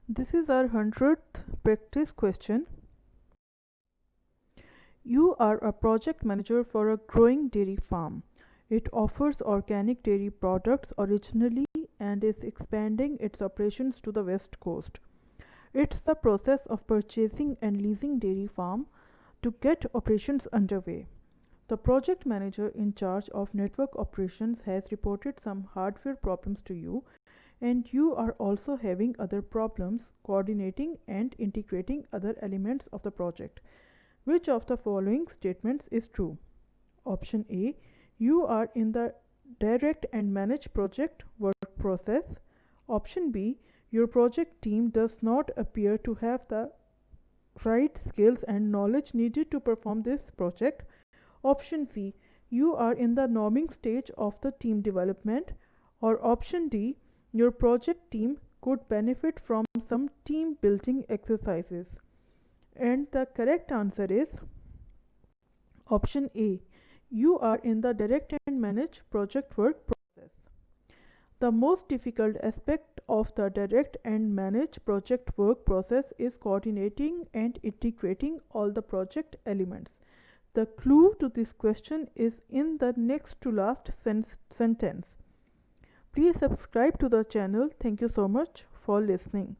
This is our 100th practice question. You are a project manager for a growing dairy farm. It offers organic dairy products originally and is expanding its operations to the West Coast. It's the process of purchasing and leasing dairy farm to get operations underway. The project manager in charge of network operations has reported some hardware problems to you, and you are also having other problems coordinating and integrating other elements of the project. Which of the following statements is true? Option A: you are in the direct and manage project work process. Option B: your project team does not appear to have the right skills and knowledge needed to perform this project. Option C: you are in the norming stage of the team development. Or option D: your project team could benefit from some team building exercises. And the correct answer is option A: you are in the direct and manage project work process. The most difficult aspect of the direct and manage project work process is coordinating and integrating all the project elements. The clue to this question is in the next to last sentence. Please subscribe to the channel. Thank you so much for listening.